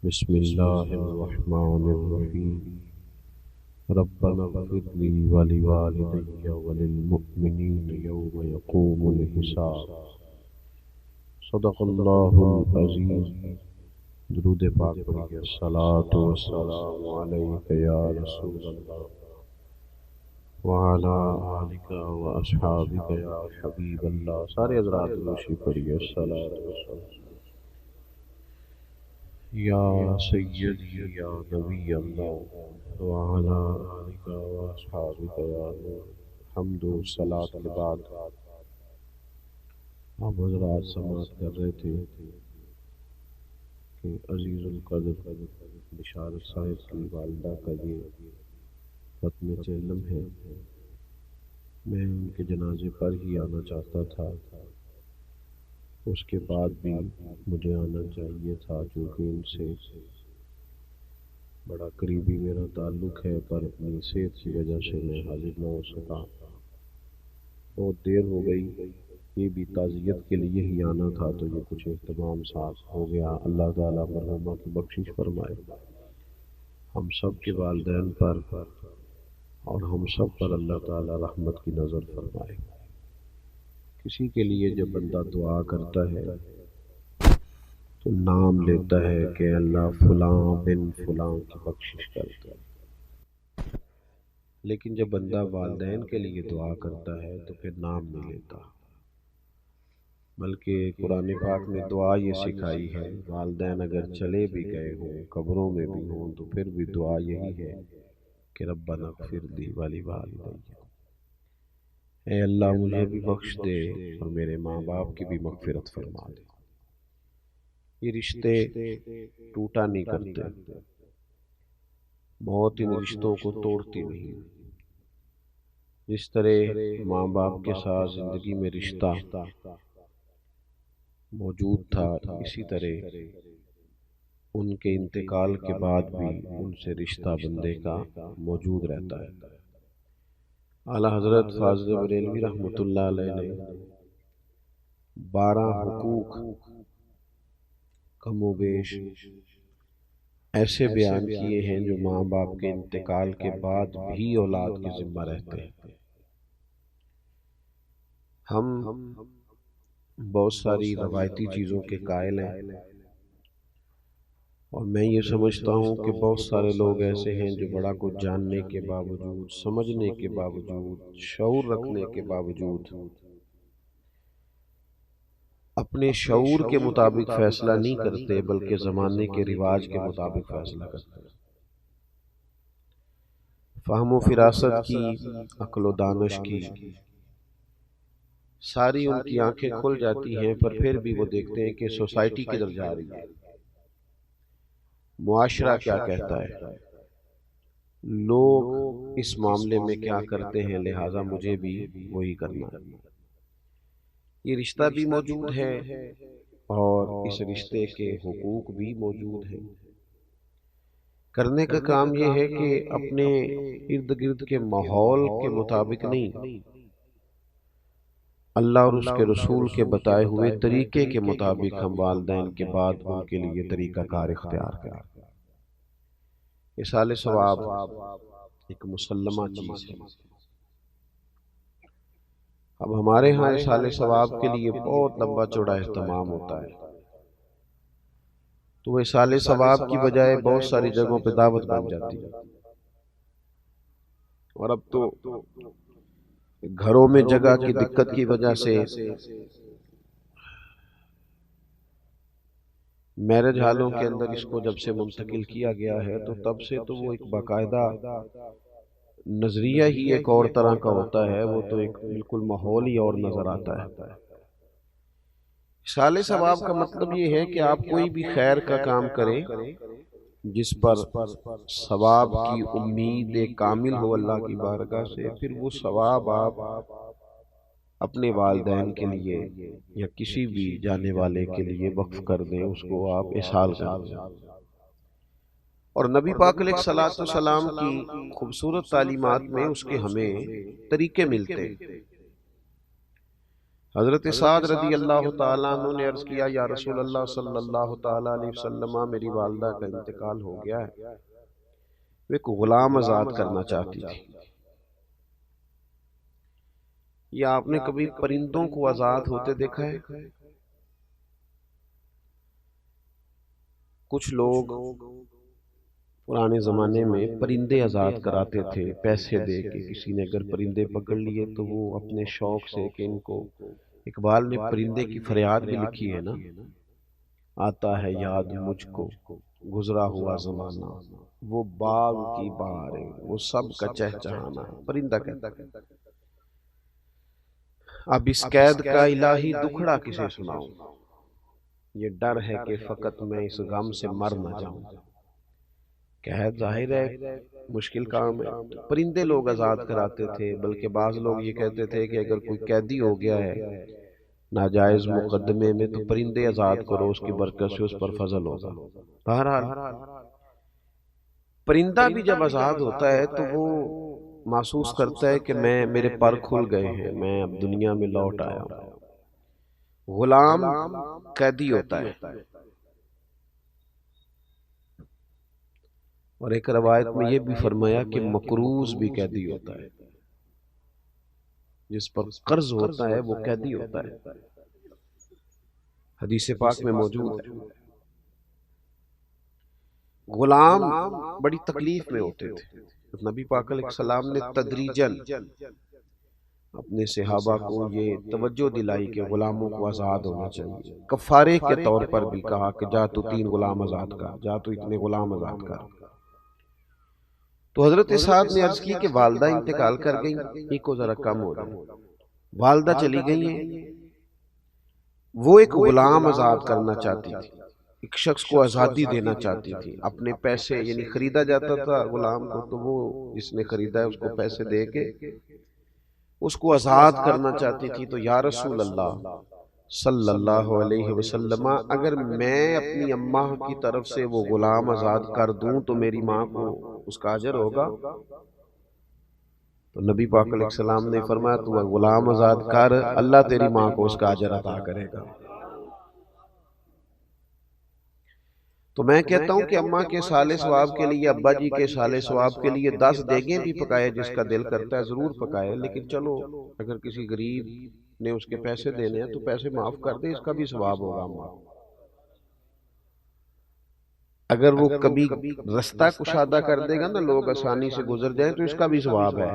بسم اللہ الرحمن الرحیم ربنا اغفر لی ولوالدی وللمؤمنین یوم یقوم الحساب۔ صدق اللہ العظیم۔ درود پاک پڑھیے۔ الصلاۃ والسلام علیک یا رسول اللہ وعلی آلک واصحابک یا حبیب اللہ۔ سارے حضرات روشی پڑھیے۔ الصلاۃ والسلام یا سیدی یا نبی اللہ وعلی آلک واصحابک یا نور۔ حمد و صلاۃ کے بعد ہم حضرات سماعت کر رہے تھے کہ عزیز القدر بشارت صاحب کی والدہ کا یہ ختم علم ہے۔ میں ان کے جنازے پر ہی آنا چاہتا تھا، اس کے بعد بھی مجھے آنا چاہیے تھا چونکہ ان سے بڑا قریبی میرا تعلق ہے، پر اپنی صحت کی وجہ سے میں حاضر نہ ہو سکا۔ بہت دیر ہو گئی، یہ بھی تعزیت کے لیے ہی آنا تھا تو یہ کچھ اہتمام ساتھ ہو گیا۔ اللہ تعالیٰ مرحومہ کی بخشش فرمائے، ہم سب کے والدین پر اور ہم سب پر اللہ تعالیٰ رحمت کی نظر فرمائے۔ کسی کے لیے جب بندہ دعا کرتا ہے تو نام لیتا ہے کہ اللہ فلاں بن فلاں کی بخشش کرتا ہے، لیکن جب بندہ والدین کے لیے دعا کرتا ہے تو پھر نام نہیں لیتا، بلکہ قرآن پاک نے دعا یہ سکھائی ہے، والدین اگر چلے بھی گئے ہوں، قبروں میں بھی ہوں، تو پھر بھی دعا یہی ہے کہ ربنا اغفر لی ولوالدی، اے اللہ مجھے بھی بخش دے اور میرے ماں باپ کی بھی مغفرت فرما دے۔ یہ رشتے ٹوٹا نہیں کرتے، موت ان رشتوں کو توڑتی نہیں۔ جس طرح ماں باپ کے ساتھ زندگی میں رشتہ موجود تھا، اسی طرح ان کے انتقال کے بعد بھی ان سے رشتہ بندے کا موجود رہتا ہے۔ اعلیٰ حضرت فاضل بریلوی رحمۃ اللہ علیہ نے 12 حقوق کم و بیش ایسے بیان کیے ہیں جو ماں باپ کے انتقال کے بعد بھی اولاد کے ذمہ رہتے ہیں۔ ہم بہت ساری روایتی چیزوں کے قائل ہیں، اور میں یہ سمجھتا ہوں کہ بہت سارے لوگ ایسے ہیں جو بڑا کچھ جاننے کے باوجود، سمجھنے کے باوجود، شعور رکھنے کے باوجود اپنے شعور کے مطابق فیصلہ نہیں کرتے، بلکہ زمانے کے رواج کے مطابق فیصلہ کرتے ہیں۔ فہم و فراست کی، عقل و دانش کی ساری ان کی آنکھیں کھل جاتی ہیں، پر پھر بھی وہ دیکھتے ہیں کہ سوسائٹی کدھر جا رہی ہے، معاشرہ کیا کہتا ہے، لوگ اس معاملے میں کیا کرتے ہیں، لہٰذا مجھے بھی وہی کرنا ہے۔ یہ رشتہ بھی موجود ہے اور اس رشتے کے حقوق بھی موجود ہیں۔ کرنے کا کام یہ ہے کہ اپنے ارد گرد کے ماحول کے مطابق نہیں، اللہ اور اس کے رسول کے بتائے ہوئے طریقے کے مطابق ہم والدین کے بعد ان کے لیے طریقہ کار اختیار کریں۔ اصالِ ثواب ایک مسلمہ چیز ہے۔ اب ہمارے ہاں اصالِ ثواب کے لیے بہت لمبا چوڑا اہتمام ہوتا ہے، تو اصالِ ثواب کی بجائے بہت ساری جگہوں پہ دعوت بن جاتی ہے، اور اب تو گھروں میں جگہ کی دقت کی وجہ سے میرج ہالوں کے اندر اس کو جب سے منتقل کیا گیا ہے تو تب سے تو وہ ایک باقاعدہ نظریہ ہی ایک اور طرح کا ہوتا ہے، وہ تو ایک بالکل ماحول ہی اور نظر آتا ہے۔ اصالِ ثواب کا مطلب یہ ہے کہ آپ کوئی بھی خیر کا کام کریں جس پر ثواب کی امید کامل ہو اللہ کی بارگاہ سے، پھر وہ ثواب آپ اپنے والدین کے لیے یا کسی بھی جانے والے کے لیے وقف کر دیں، اس کو آپ احسال کر دیں۔ اور نبی پاک علیہ الصلوۃ والسلام کی خوبصورت تعلیمات میں اس کے ہمیں طریقے ملتے ہیں۔ حضرت سعد رضی اللہ تعالیٰ عنہ نے عرض کیا یا رسول اللہ صلی اللہ تعالیٰ علیہ وسلم، میری والدہ کا انتقال ہو گیا ہے، وہ ایک غلام آزاد کرنا چاہتی تھی۔ یا آپ نے کبھی پرندوں کو آزاد ہوتے دیکھا ہے؟ کچھ لوگ پرانے زمانے میں پرندے آزاد کراتے تھے پیسے دے کے، کسی نے اگر پرندے پکڑ لیے تو وہ اپنے شوق سے کہ ان کو، اقبال نے پرندے کی فریاد بھی لکھی ہے نا، آتا ہے یاد مجھ کو گزرا ہوا زمانہ، وہ باغ کی بہاریں وہ سب کا چہچہانا، پرندہ کہتا ہے۔ اب اس قید کا الہی دکھڑا کسے سناؤں، یہ ڈر ہے کہ فقط میں اس غم سے مر نہ جاؤں۔ قید ظاہر ہے مشکل کام ہے، پرندے لوگ آزاد کراتے تھے، بلکہ بعض لوگ یہ کہتے تھے کہ اگر کوئی قیدی ہو گیا ہے ناجائز مقدمے میں تو پرندے آزاد کرو، اس کی برکت سے اس پر فضل ہوگا۔ بہرحال پرندہ بھی جب آزاد ہوتا ہے تو وہ محسوس کرتا ہے کہ میرے پر کھل گئے ہیں، میں اب دنیا میں لوٹ آیا ہوں۔ غلام قیدی ہوتا ہے، اور ایک روایت میں یہ بھی فرمایا کہ مقروض بھی قیدی ہوتا ہے، جس پر قرض ہوتا ہے وہ قیدی ہوتا ہے، حدیث پاک میں موجود ہے۔ غلام بڑی تکلیف میں ہوتے تھے، نبی پاک علیہ السلام نے تدریجاً اپنے صحابہ کو یہ توجہ دلائی کہ غلاموں کو آزاد ہونا چاہیے، کفارے کے طور پر بھی کہا کہ جا تو 3 غلام آزاد کر، جا تو اتنے غلام آزاد کر۔ تو حضرت سعد نے عرض کی کہ والدہ انتقال کر گئی، ایک کو ذرا کم ہو جائے، والدہ چلی گئی ہیں، وہ ایک غلام آزاد کرنا چاہتی تھی، ایک شخص کو آزادی دینا چاہتی تھی، اپنے پیسے، یعنی خریدا جاتا تھا غلام کو، تو وہ جس نے خریدا ہے اس کو پیسے دے کے اس کو آزاد کرنا چاہتی تھی۔ تو یا رسول اللہ صلی اللہ علیہ وسلم، اگر میں اپنی اماں کی طرف سے وہ غلام آزاد کر دوں تو میری ماں کو اس کا اجر ہوگا؟ تو نبی پاک علیہ السلام نے فرمایا تو غلام آزاد کر، اللہ تیری ماں کو اس کا اجر عطا کرے گا۔ تو میں کہتا ہوں کہ اماں کے سالے ثواب کے لیے، ابا جی کے سالے ثواب کے لیے 10 دیگیں بھی پکائے، جس کا دل کرتا ہے ضرور پکائے، لیکن چلو اگر کسی غریب نے اس کے پیسے دینے ہیں تو پیسے معاف کر دے، اس کا بھی ثواب ہوگا اماں۔ اگر وہ کبھی رستہ کشادہ کر دے گا نا، لوگ آسانی سے گزر جائیں، تو اس کا بھی ثواب ہے۔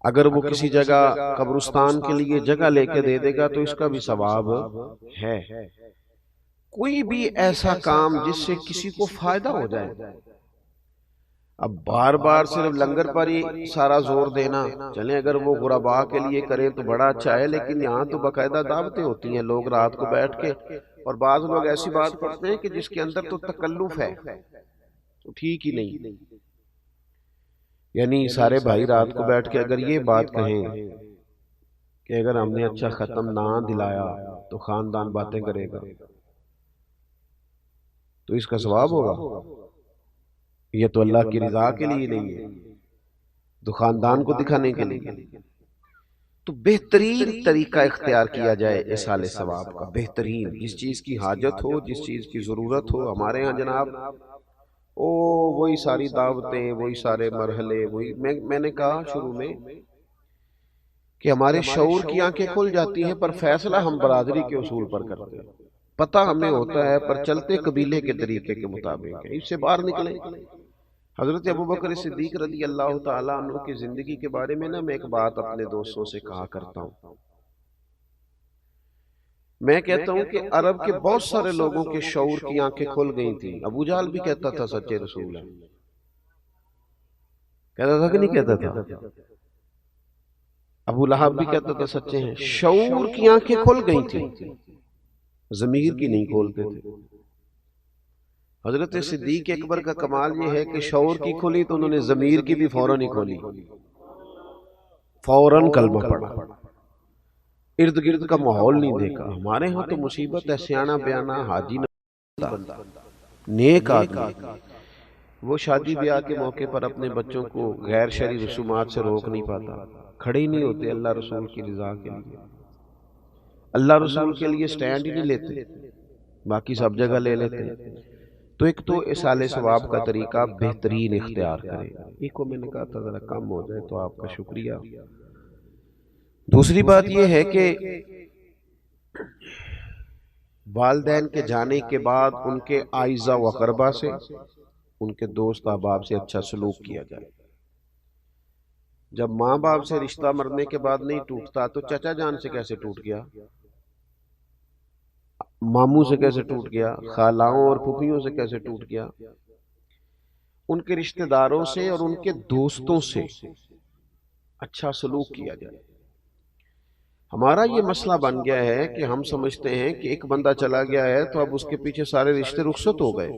اگر وہ کسی جگہ قبرستان کے لیے جگہ لے کے دے دے گا تو اس کا بھی ثواب ہے۔ کوئی بھی ایسا کام جس سے کسی کو فائدہ ہو جائے، اب بار بار صرف لنگر پر ہی سارا زور دینا، چلیں اگر وہ غرباء کے لیے کریں تو بڑا اچھا ہے، لیکن یہاں تو باقاعدہ دعوتیں ہوتی ہیں، لوگ رات کو بیٹھ کے، اور بعض لوگ ایسی بات کرتے ہیں کہ جس کے اندر تو تکلف ہے، تو ٹھیک ہی نہیں۔ یعنی سارے بھائی رات کو بیٹھ کے اگر یہ بات کہیں کہ اگر ہم نے اچھا ختم نہ دلایا تو خاندان باتیں کرے گا، تو اس کا ثواب ہوگا؟ یہ تو اللہ کی رضا کے لیے نہیں ہے، تو خاندان کو دکھانے کے لیے۔ تو بہترین طریقہ اختیار کیا جائے اصالہ ثواب کا، بہترین، جس چیز کی حاجت ہو، جس چیز کی ضرورت ہو۔ ہمارے ہاں جناب وہی ساری دعوتیں، وہی سارے مرحلے، وہی میں نے کہا شروع میں کہ ہمارے شعور کی آنکھیں کھل جاتی ہیں، پر فیصلہ ہم برادری کے اصول پر کرتے ہیں، پتہ ہمیں ہوتا ہے پر چلتے قبیلے کے طریقے کے مطابق ہے، اس سے باہر نکلیں۔ حضرت ابوبکر صدیق رضی اللہ تعالیٰ عنہ کی زندگی کے بارے میں میں ایک بات اپنے دوستوں سے کہا کرتا ہوں، میں کہتا ہوں کہ عرب کے بہت سارے لوگوں کے شعور کی آنکھیں کھل گئی تھیں۔ ابو جہل بھی کہتا تھا سچے رسول ہیں، کہتا تھا کہ نہیں کہتا تھا؟ ابو لہب بھی کہتا تھا سچے ہیں۔ شعور کی آنکھیں کھل گئی تھیں، ضمیر کی نہیں کھولتے تھے۔ حضرت صدیق اکبر کا کمال یہ ہے کہ شعور کی کھلی تو انہوں نے ضمیر کی بھی فوراً ہی کھولی، فوراً کلمہ پڑھا، ارد گرد کا ماحول نہیں دیکھا۔ ہمارے ہاں تو مصیبت ہے، سیانا بیانا حاجی بندہ، نیک آدمی، وہ شادی بیاہ کے موقع پر اپنے بچوں کو غیر شرعی رسومات سے روک نہیں پاتا، کھڑے ہی نہیں ہوتے اللہ رسول کی رضا کے لیے، اللہ رسول کے لیے سٹینڈ ہی نہیں لیتے، باقی سب جگہ لے لیتے ہیں۔ تو ایک تو اصال ثواب کا طریقہ بہترین اختیار کریں، ایک کو میں نے کہا تھا ذرا کم ہو جائے تو آپ کا شکریہ۔ دوسری بات یہ ہے کہ والدین کے جانے کے بعد ان کے اعزا و اقربا سے، ان کے دوست احباب سے اچھا سلوک کیا جائے۔ جب ماں باپ سے رشتہ مرنے کے بعد نہیں ٹوٹتا تو چچا جان سے کیسے ٹوٹ گیا، ماموں سے کیسے ٹوٹ گیا، خالاؤں اور پھوپھیوں سے کیسے ٹوٹ گیا۔ ان کے رشتہ داروں سے اور ان کے دوستوں سے اچھا سلوک کیا جائے۔ ہمارا یہ مسئلہ بن گیا ہے کہ ہم سمجھتے ہیں کہ ایک بندہ چلا گیا ہے تو اب اس کے پیچھے سارے رشتے رخصت ہو گئے،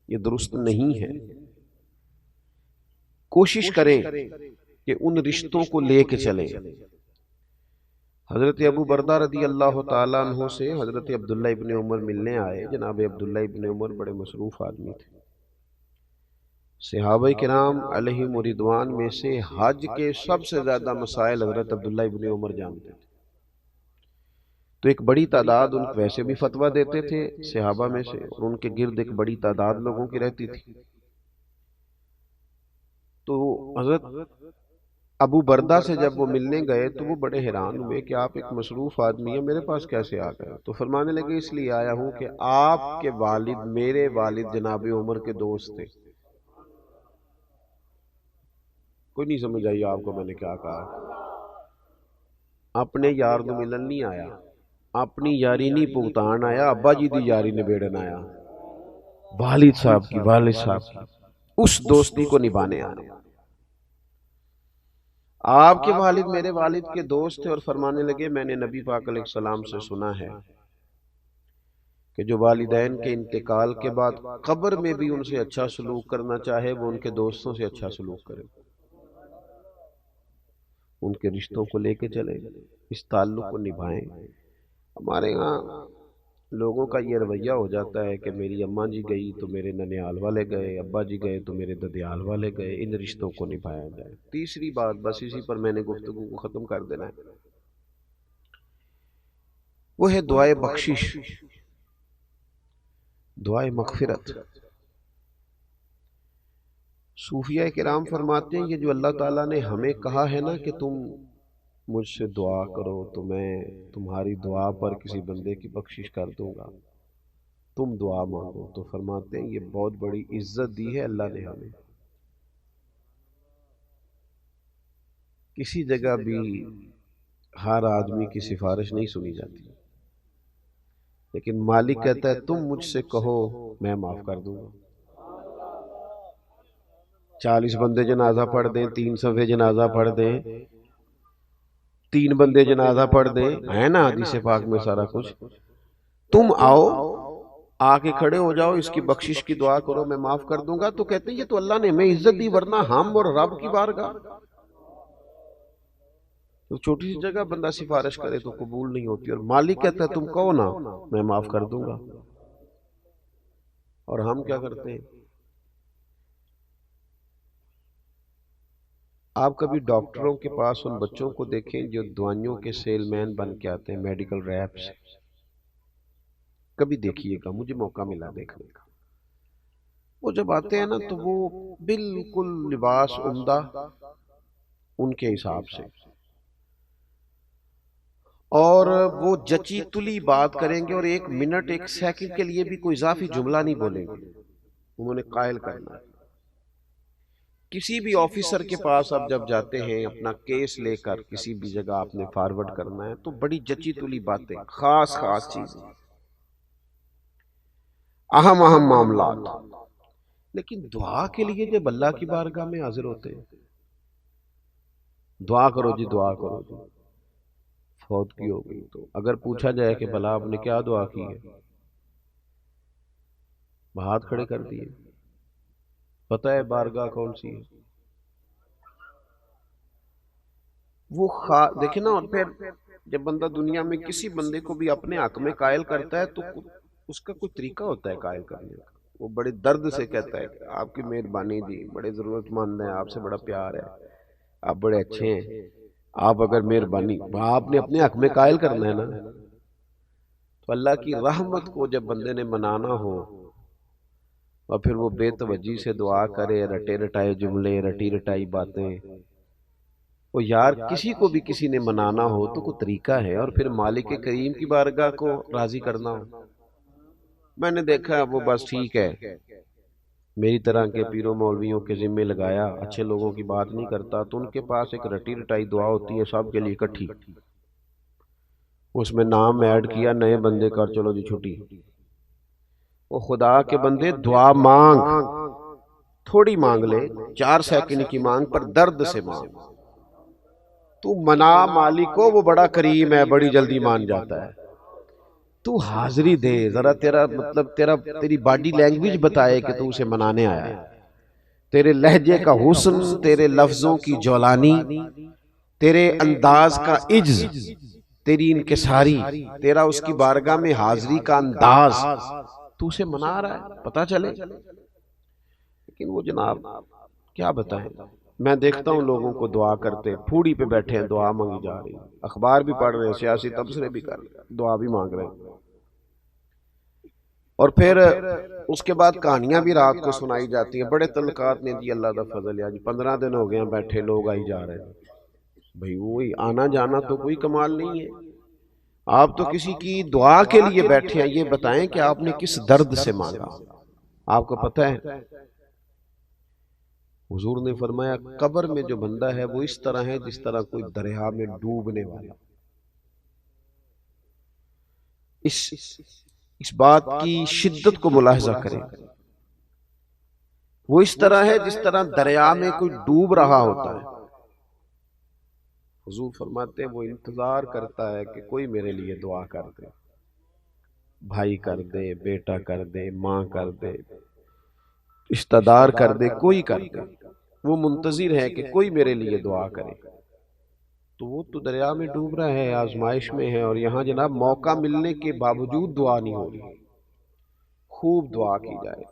یہ درست نہیں ہے۔ کوشش کریں کہ ان رشتوں کو لے کے چلیں۔ حضرت ابو بردہ رضی اللہ تعالیٰ عنہ سے حضرت عبداللہ ابن عمر ملنے آئے۔ جناب عبداللہ ابن عمر بڑے مصروف آدمی تھے، صحابہ کرام علیہم رضوان میں سے حج کے سب سے زیادہ مسائل حضرت عبداللہ ابن عمر جانتے تھے، تو ایک بڑی تعداد ان ویسے بھی فتویٰ دیتے تھے صحابہ میں سے، اور ان کے گرد ایک بڑی تعداد لوگوں کی رہتی تھی۔ تو حضرت ابو بردہ سے جب وہ ملنے گئے تو وہ بڑے حیران ہوئے کہ آپ ایک مصروف آدمی ہیں، میرے پاس کیسے آ گئے؟ تو فرمانے لگے اس لیے آیا ہوں کہ آپ کے والد میرے والد جناب عمر کے دوست تھے۔ کوئی نہیں سمجھ آئی آپ کو میں نے کیا کہا؟ اپنے یار دو ملن نہیں آیا، اپنی یاری نہیں پگتان آیا، ابا جی دی یاری نبیڑن آیا، والد صاحب کی اس دوستی کو نبھانے آیا۔ آپ کے والد میرے والد کے دوست تھے، اور فرمانے لگے میں نے نبی پاک علیہ السلام سے سنا ہے کہ جو والدین کے انتقال کے بعد قبر میں بھی ان سے اچھا سلوک کرنا چاہے وہ ان کے دوستوں سے اچھا سلوک کرے، ان کے رشتوں کو لے کے چلے، اس تعلق کو نبھائیں۔ ہمارے ہاں لوگوں کا یہ رویہ ہو جاتا ہے کہ میری اماں جی گئی تو میرے ننیال والے گئے، ابا جی گئے تو میرے ددیال والے گئے، ان رشتوں کو نبھایا جائے۔ تیسری بات، بس اسی پر میں نے گفتگو کو ختم کر دینا ہے، وہ ہے دعائے بخشش، دعائے مغفرت۔ صوفیہ کرام فرماتے ہیں یہ جو اللہ تعالیٰ نے ہمیں کہا ہے نا کہ تم مجھ سے دعا کرو تو میں تمہاری دعا پر کسی بندے کی بخشش کر دوں گا، تم دعا مانگو، تو فرماتے ہیں یہ بہت بڑی عزت دی ہے اللہ نے ہمیں۔ کسی جگہ بھی ہر آدمی کی سفارش نہیں سنی جاتی، لیکن مالک کہتا ہے تم مجھ سے کہو میں معاف کر دوں گا۔ 40 بندے جنازہ پڑھ دیں، 3 صفحے جنازہ پڑھ دیں، 3 بندے جنازہ پڑھ دیں، ہے نا حدیث پاک میں سارا کچھ، تم آؤ آ کے کھڑے ہو جاؤ، اس کی بخشش کی دعا کرو میں معاف کر دوں گا، تو کہتے ہیں یہ تو اللہ نے ہمیں عزت دی، ورنہ ہم اور رب کی بارگاہ تو چھوٹی سی جگہ بندہ سفارش کرے تو قبول نہیں ہوتی، اور مالک کہتا ہے تم کہو نا میں معاف کر دوں گا۔ اور ہم کیا کرتے ہیں؟ آپ کبھی ڈاکٹروں کے پاس ان بچوں کو دیکھیں جو دوائیوں کے سیل مین بن کے آتے ہیں، میڈیکل ریپس، کبھی دیکھیے گا، مجھے موقع ملا دیکھنے کا۔ وہ جب آتے ہیں نا تو وہ بالکل لباس عمدہ ان کے حساب سے، اور وہ جچی تلی بات کریں گے، اور 1 منٹ 1 سیکنڈ کے لیے بھی کوئی اضافی جملہ نہیں بولیں گے، انہوں نے قائل کرنا ہے۔ کسی بھی آفیسر کے پاس آپ جب جاتے ہیں اپنا کیس لے کر، کسی بھی جگہ آپ نے فارورڈ کرنا ہے تو بڑی جچی تلی باتیں، خاص چیزیں، اہم معاملات، لیکن دعا کے لیے جب اللہ کی بارگاہ میں حاضر ہوتے ہیں، دعا کرو جی، دعا کرو جی، فوت کی ہو گئی تو اگر پوچھا جائے کہ بھلا آپ نے کیا دعا کی ہے، ہاتھ کھڑے کر دیے، پتہ ہے بارگاہ کون سی ہے وہ دیکھیں نا۔ اور پھر جب بندہ دنیا میں کسی بندے کو بھی اپنے حق میں قائل کرتا ہے تو اس کا کوئی طریقہ ہوتا ہے قائل کرنے کا، وہ بڑے درد سے کہتا ہے کہ آپ کی مہربانی جی، بڑے ضرورت مند ہیں، آپ سے بڑا پیار ہے، آپ بڑے اچھے ہیں، آپ اگر مہربانی آپ نے اپنے حق میں قائل کرنا ہے نا، تو اللہ کی رحمت کو جب بندے نے منانا ہو اور پھر وہ بے توجہی سے دعا کرے، رٹے رٹائے جملے، رٹی رٹائی باتیں، وہ یار کسی کو بھی کسی نے منانا ہو تو کوئی طریقہ ہے، اور پھر مالک کریم کی بارگاہ کو راضی کرنا ہو۔ میں نے دیکھا وہ بس ٹھیک ہے، میری طرح کے پیروں مولویوں کے ذمے لگایا، اچھے لوگوں کی بات نہیں کرتا، تو ان کے پاس ایک رٹی رٹائی دعا ہوتی ہے سب کے لیے اکٹھی، اس میں نام ایڈ کیا، نئے بندے کر، چلو جی چھٹی۔ وہ خدا کے بندے دعا مانگ، تھوڑی مانگ لے، 4 سیکنڈ کی مانگ پر درد سے مانگ، تو منا مالک کو، وہ بڑا کریم ہے، بڑی جلدی مان جاتا ہے۔ تو حاضری دے ذرا، تیرا مطلب تیری باڈی لینگویج بتائے کہ تو اسے منانے آیا ہے، تیرے لہجے کا حسن، تیرے لفظوں کی جولانی، تیرے انداز کا عجز، تیری انکساری، تیرا اس کی بارگاہ میں حاضری کا انداز، تو اسے منا رہا ہے، پتہ چلے۔ لیکن وہ جناب کیا بتائیں، میں دیکھتا ہوں لوگوں کو دعا کرتے، پھوڑی پہ بیٹھے ہیں، دعا مانگی جا رہی ہے، اخبار بھی پڑھ رہے ہیں، سیاسی تبصرے بھی کر رہے ہیں، دعا بھی مانگ رہے ہیں، اور پھر اس کے بعد کہانیاں بھی رات کو سنائی جاتی ہیں، بڑے تعلقات نے جی، اللہ کا فضل ہے، جی 15 دن ہو گئے ہیں بیٹھے، لوگ آئی جا رہے ہیں۔ بھئی وہی آنا جانا تو کوئی کمال نہیں ہے، آپ تو کسی کی دعا کے لیے بیٹھے ہیں، یہ بتائیں کہ آپ نے کس درد سے مانگا۔ آپ کو پتہ ہے حضور نے فرمایا قبر میں جو بندہ ہے وہ اس طرح ہے جس طرح کوئی دریا میں ڈوبنے والا۔ اس بات کی شدت کو ملاحظہ کریں، وہ اس طرح ہے جس طرح دریا میں کوئی ڈوب رہا ہوتا ہے۔ حضور فرماتے ہیں وہ انتظار کرتا ہے کہ کوئی میرے لیے دعا کر دے، بھائی کر دے، بیٹا کر دے، ماں کر دے، رشتہ دار کر دے، کوئی کر دے، وہ منتظر ہے کہ کوئی میرے لیے دعا کرے۔ تو وہ تو دریا میں ڈوب رہا ہے، آزمائش میں ہے، اور یہاں جناب موقع ملنے کے باوجود دعا نہیں ہو رہی۔ خوب دعا کی جائے،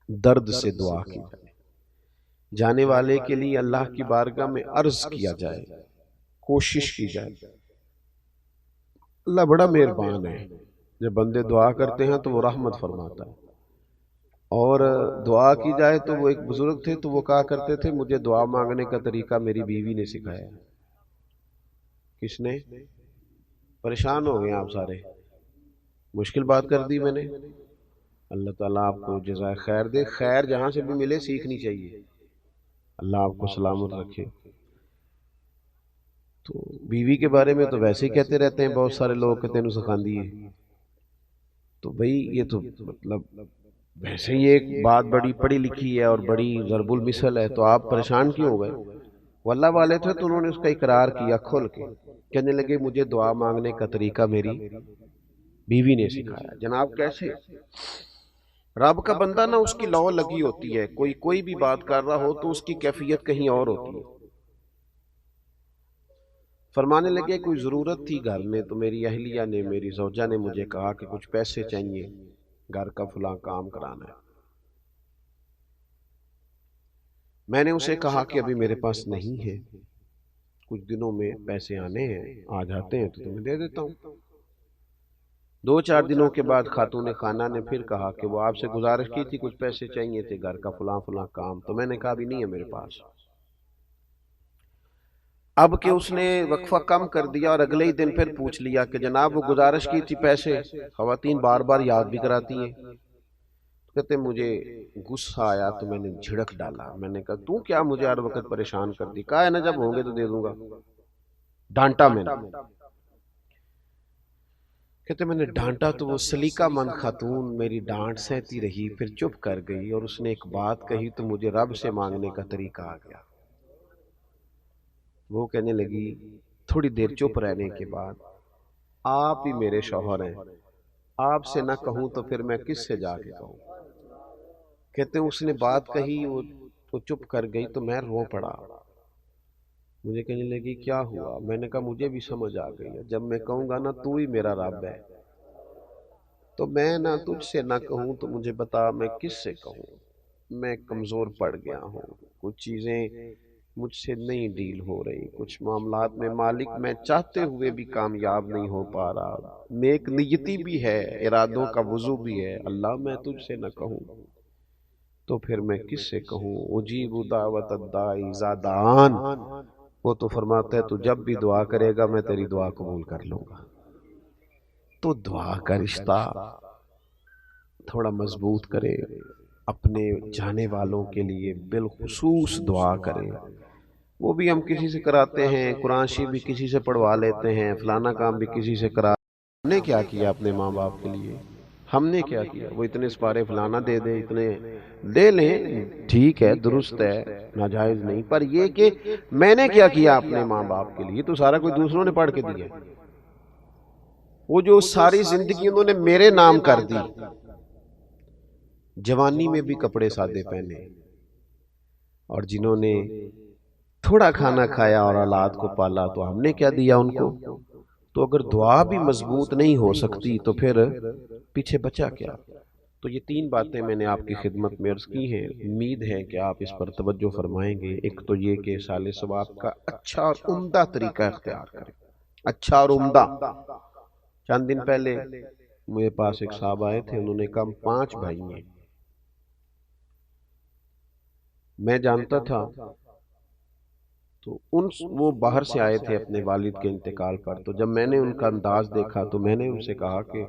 درد سے دعا کی جائے، جانے والے کے لیے اللہ کی بارگاہ میں عرض کیا جائے، کوشش کی جائے۔ اللہ بڑا مہربان ہے، جب بندے دعا کرتے ہیں تو وہ رحمت فرماتا ہے، اور دعا کی جائے تو وہ ایک بزرگ تھے تو وہ کہا کرتے تھے مجھے دعا مانگنے کا طریقہ میری بیوی نے سکھایا۔ کس نے؟ پریشان ہو گئے آپ سارے، مشکل بات کر دی میں نے۔ اللہ تعالیٰ آپ کو جزائے خیر دے، خیر جہاں سے بھی ملے سیکھنی چاہیے، اللہ آپ کو سلامت رکھے۔ تو بیوی کے بارے میں تو ویسے ہی کہتے رہتے ہیں بہت سارے لوگ کہ تینوں سکھاندی ہے، تو بھئی یہ تو مطلب ویسے ہی ایک بات بڑی پڑھی لکھی ہے اور بڑی ضرب المثل ہے، تو آپ پریشان کیوں ہو گئے؟ واللہ والے تھے تو انہوں نے اس کا اقرار کیا کھول کے، کہنے لگے مجھے دعا مانگنے کا طریقہ میری بیوی نے سکھایا۔ جناب کیسے؟ رب کا بندہ نا اس کی لو لگی ہوتی ہے، کوئی بھی بات کر رہا ہو تو اس کی کیفیت کہیں اور ہوتی ہے۔ فرمانے لگے کوئی ضرورت تھی گھر میں تو میری اہلیہ نے، میری زوجہ نے مجھے کہا کہ کچھ پیسے چاہیے، گھر کا فلاں کام کرانا ہے۔ میں نے اسے کہا کہ ابھی میرے پاس نہیں ہے، کچھ دنوں میں پیسے آنے ہیں، آ جاتے ہیں تو تمہیں دے دیتا ہوں۔ 2-4 دنوں کے بعد خاتون خانہ نے پھر کہا کہ وہ آپ سے گزارش کی تھی، کچھ پیسے چاہیے تھے، گھر کا فلاں فلاں کام، تو میں نے کہا بھی نہیں ہے میرے پاس۔ اب کہ اس نے وقفہ کم کر دیا اور اگلے ہی دن پھر پوچھ لیا کہ جناب وہ گزارش کی تھی پیسے، خواتین بار بار یاد بھی کراتی ہیں، کہتے مجھے غصہ آیا تو میں نے جھڑک ڈالا، میں نے کہا تو کیا مجھے ہر وقت پریشان کر دی، کہا ہے نا جب ہوں گے تو دے دوں گا، ڈانٹا میں نے۔ کہتے میں نے ڈانٹا تو وہ سلیقہ مند خاتون میری ڈانٹ سہتی رہی، پھر چپ کر گئی، اور اس نے ایک بات کہی تو مجھے رب سے مانگنے کا طریقہ آ گیا۔ وہ کہنے لگی تھوڑی دیر چپ رہنے کے بعد آپ ہی میرے شوہر ہیں، آپ سے نہ کہوں تو پھر میں کس سے جا کے کہوں۔ کہتے ہیں اس نے بات کہی، وہ چپ کر گئی تو میں رو پڑا۔ مجھے کہنے لگی کیا ہوا؟ میں نے کہا مجھے بھی سمجھ آ گئی ہے، جب میں کہوں گا نا تو ہی میرا رب ہے، تو میں نہ تجھ سے نہ کہوں تو مجھے بتا میں کس سے کہوں، میں کمزور پڑ گیا ہوں، کچھ چیزیں مجھ سے نہیں ڈیل ہو رہی، کچھ معاملات میں مالک میں چاہتے ہوئے بھی کامیاب نہیں ہو پا رہا، نیک نیتی بھی ہے، ارادوں کا وضو بھی ہے، اللہ میں تجھ سے نہ کہوں تو پھر میں کس سے کہوں، اجیب دعوت الداعی اذا دعان، وہ تو فرماتا ہے تو جب بھی دعا کرے گا میں تیری دعا قبول کر لوں گا۔ تو دعا کا رشتہ تھوڑا مضبوط کرے، اپنے جانے والوں کے لیے بالخصوص دعا کرے، وہ بھی ہم کسی سے کراتے ہیں، قرآن شریف بھی کسی سے پڑھوا لیتے ہیں، فلانا کام بھی کسی سے کرا، ہم نے کیا کیا اپنے ماں باپ کے لیے، ہم نے کیا کیا، وہ اتنے سپارے فلانا دے دے، اتنے دے لیں، ٹھیک ہے، درست ہے، ناجائز نہیں، پر یہ کہ میں نے کیا کیا اپنے ماں باپ کے لیے، تو سارا کوئی دوسروں نے پڑھ کے دیا، وہ جو ساری زندگی انہوں نے میرے نام کر دی، جوانی میں بھی کپڑے سادے پہنے، اور جنہوں نے تھوڑا کھانا کھایا اور اولاد کو پالا تو ہم نے کیا دیا ان کو، تو اگر دعا بھی مضبوط نہیں ہو سکتی تو پھر پیچھے بچا کیا۔ تو یہ تین باتیں میں نے آپ کی خدمت میں عرض کی ہیں، امید ہے کہ آپ اس پر توجہ فرمائیں گے۔ ایک تو یہ کہ سال ثواب کا اچھا اور عمدہ طریقہ اختیار کریں، اچھا اور عمدہ۔ چند دن پہلے میرے پاس ایک صاحب آئے تھے، انہوں نے کہا 5 بھائی ہیں، میں جانتا تھا، تو وہ باہر سے آئے تھے اپنے والد کے انتقال پر، تو جب میں نے ان کا انداز دیکھا تو میں نے ان سے کہا کہ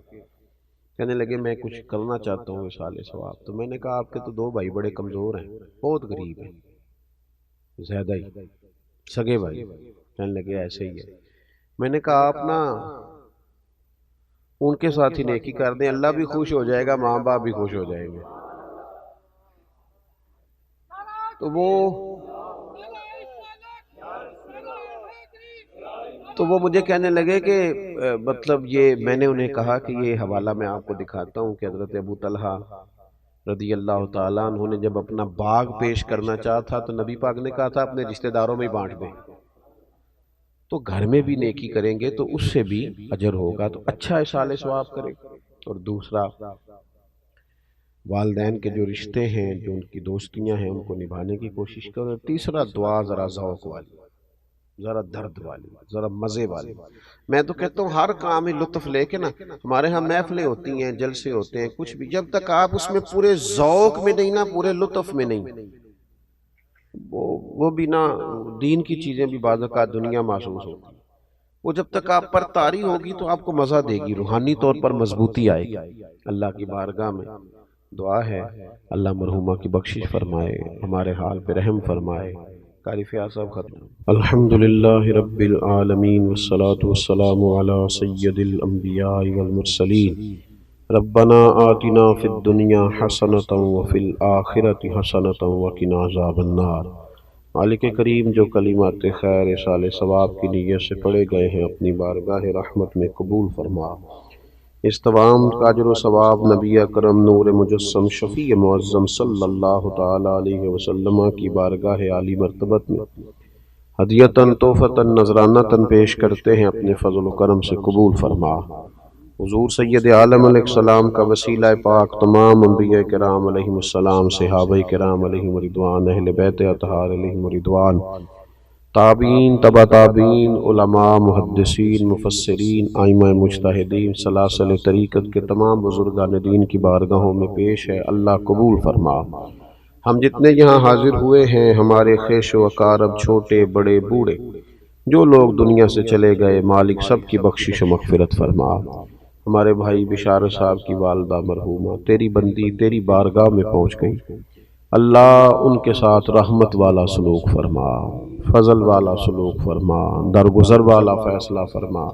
کہنے لگے میں کچھ کرنا چاہتا ہوں اس سال ثواب، تو میں نے کہا آپ کے تو 2 بھائی بڑے کمزور ہیں، بہت غریب ہیں، زیادہ ہی سگے بھائی، کہنے لگے ایسے ہی ہے، میں نے کہا آپ نا ان کے ساتھ ہی نیکی کر دیں، اللہ بھی خوش ہو جائے گا، ماں باپ بھی خوش ہو جائیں گے۔ تو وہ مجھے کہنے لگے کہ مطلب یہ، میں نے انہیں کہا کہ یہ حوالہ میں آپ کو دکھاتا ہوں کہ حضرت ابو طلحہ رضی اللہ تعالیٰ عنہ نے جب اپنا باغ پیش کرنا چاہا تھا تو نبی پاک نے کہا تھا اپنے رشتہ داروں میں ہی بانٹ دیں، تو گھر میں بھی نیکی کریں گے تو اس سے بھی اجر ہوگا، تو اچھا اصال ثواب کریں۔ اور دوسرا، والدین کے جو رشتے ہیں، جو ان کی دوستیاں ہیں، ان کو نبھانے کی کوشش کرو۔ تیسرا، دعا ذرا ذوق والی، ذرا درد والی، ذرا مزے والی۔ میں تو کہتا ہوں ہر کام میں لطف لے کے نا، ہمارے ہاں محفلیں ہوتی ہیں، جلسے ہوتے ہیں، کچھ بھی، جب تک آپ اس میں پورے ذوق میں نہیں نا، پورے لطف میں نہیں، وہ بھی نا، دین کی چیزیں بھی بعض اوقات دنیا محسوس ہوتی، وہ جب تک آپ پر طاری ہوگی تو آپ کو مزہ دے گی، روحانی طور پر مضبوطی آئے گی۔ اللہ کی بارگاہ میں دعا ہے اللہ مرحومہ کی بخشش فرمائے، ہمارے حال پہ رحم فرمائے۔ قاری فیاض صاحب ختم۔ الحمدللہ رب العالمین والصلاة والسلام علی سید الانبیاء والمرسلین، ربنا آتنا فی الدنیا حسنۃ وفی الآخرۃ حسنۃ وقنا عذاب النار۔ مالک کریم، جو کلمات خیر سال ثواب کی نیت سے پڑھے گئے ہیں اپنی بارگاہ رحمت میں قبول فرما، اس تمام کا اجر و ثواب نبی اکرم نور مجسم شفیع معظم صلی اللہ تعالی علیہ وسلم کی بارگاہ عالی مرتبت میں ہدیتاً تحفتاً نذرانتاً پیش کرتے ہیں، اپنے فضل و کرم سے قبول فرما۔ حضور سید عالم علیہ السلام کا وسیلہ پاک تمام انبیاء کرام علیہم السلام، صحابہ کرام علیہم رضوان، اہل بیت اطہار علیہم رضوان، تابعین، تبع تابعین، علماء، محدثین، مفسرین، ائمہ مجتہدین، سلاسل طریقت کے تمام بزرگان دین کی بارگاہوں میں پیش ہے، اللہ قبول فرما۔ ہم جتنے یہاں حاضر ہوئے ہیں، ہمارے خیش و اقارب، چھوٹے بڑے بوڑھے، جو لوگ دنیا سے چلے گئے، مالک سب کی بخشش و مغفرت فرما۔ ہمارے بھائی بشارت صاحب کی والدہ مرحومہ تیری بندی تیری بارگاہ میں پہنچ گئی، اللہ ان کے ساتھ رحمت والا سلوک فرما، فضل والا سلوک فرما، درگزر والا فیصلہ فرما۔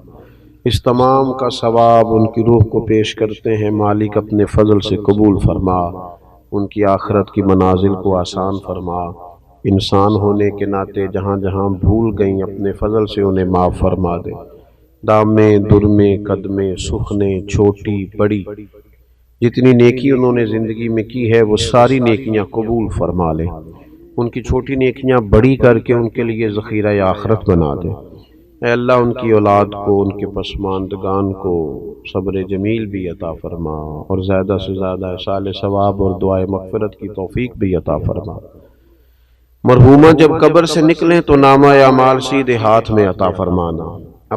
اس تمام کا ثواب ان کی روح کو پیش کرتے ہیں، مالک اپنے فضل سے قبول فرما، ان کی آخرت کی منازل کو آسان فرما، انسان ہونے کے ناطے جہاں جہاں بھول گئیں اپنے فضل سے انہیں معاف فرما دے، دامے درمے قدمے سخنے چھوٹی بڑی جتنی نیکی انہوں نے زندگی میں کی ہے وہ ساری نیکیاں قبول فرما لے، ان کی چھوٹی نیکیاں بڑی کر کے ان کے لیے ذخیرہ آخرت بنا دے، اے اللہ ان کی اولاد کو، ان کے پسماندگان کو صبر جمیل بھی عطا فرما، اور زیادہ سے زیادہ احصال ثواب اور دعائے مغفرت کی توفیق بھی عطا فرما۔ مرحومہ جب قبر سے نکلیں تو نامہ اعمال سیدھے ہاتھ میں عطا فرمانا،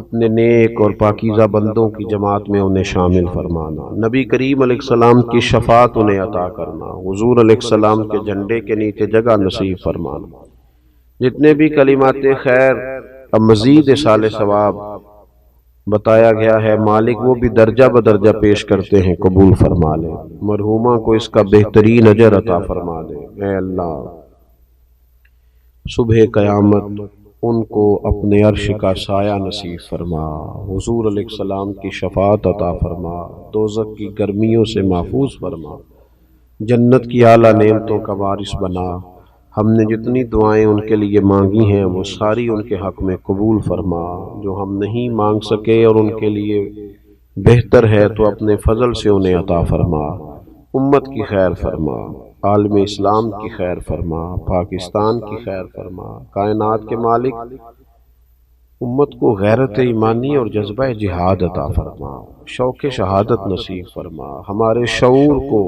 اپنے نیک اور پاکیزہ بندوں کی جماعت میں انہیں شامل فرمانا، نبی کریم علیہ السلام کی شفاعت انہیں عطا کرنا، حضور علیہ السلام کے جھنڈے کے نیچے جگہ نصیب فرمانا۔ جتنے بھی کلمات خیر اب مزید اصال ثواب بتایا گیا ہے، مالک وہ بھی درجہ بدرجہ پیش کرتے ہیں، قبول فرما لے، مرحومہ کو اس کا بہترین اجر عطا فرما دے۔ اے اللہ صبح قیامت ان کو اپنے عرش کا سایہ نصیب فرما، حضور علیہ السلام کی شفاعت عطا فرما، دوزخ کی گرمیوں سے محفوظ فرما، جنت کی اعلیٰ نعمتوں کا وارث بنا۔ ہم نے جتنی دعائیں ان کے لیے مانگی ہیں وہ ساری ان کے حق میں قبول فرما، جو ہم نہیں مانگ سکے اور ان کے لیے بہتر ہے تو اپنے فضل سے انہیں عطا فرما۔ امت کی خیر فرما، عالم اسلام کی خیر فرما، پاکستان کی خیر فرما، کائنات کے مالک امت کو غیرت ایمانی اور جذبہ جہاد عطا فرما، شوق شہادت نصیب فرما، ہمارے شعور کو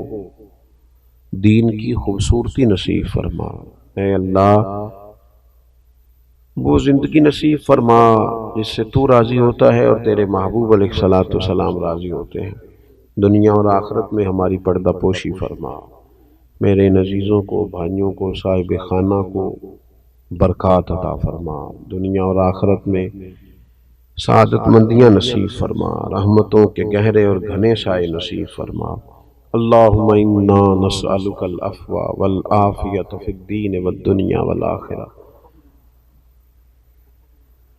دین کی خوبصورتی نصیب فرما۔ اے اللہ وہ زندگی نصیب فرما جس سے تو راضی ہوتا ہے اور تیرے محبوب علیہ الصلوۃ والسلام راضی ہوتے ہیں، دنیا اور آخرت میں ہماری پردہ پوشی فرما، میرے عزیزوں کو، بھائیوں کو، صاحب خانہ کو برکات عطا فرما، دنیا اور آخرت میں سعادت مندیاں نصیب فرما، رحمتوں کے گہرے اور گھنے سائے نصیب فرما۔ اللہم انا نسألک العفو والعافیۃ فی الدین والدنیا والآخرہ۔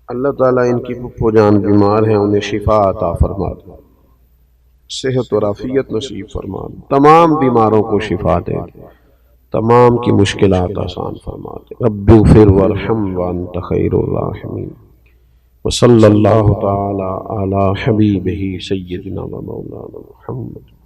اللہ تعالیٰ ان کی پھپھو جان بیمار ہیں، انہیں شفا عطا فرما دے، صحت اور عافیت نصیب فرما دے، تمام بیماروں کو شفا دے، تمام کی مشکلات آسان فرما دے۔ رب اغفر وارحم وانت خیر الراحمین، وصلی اللہ تعالی علی حبیبہ سیدنا و مولانا محمد۔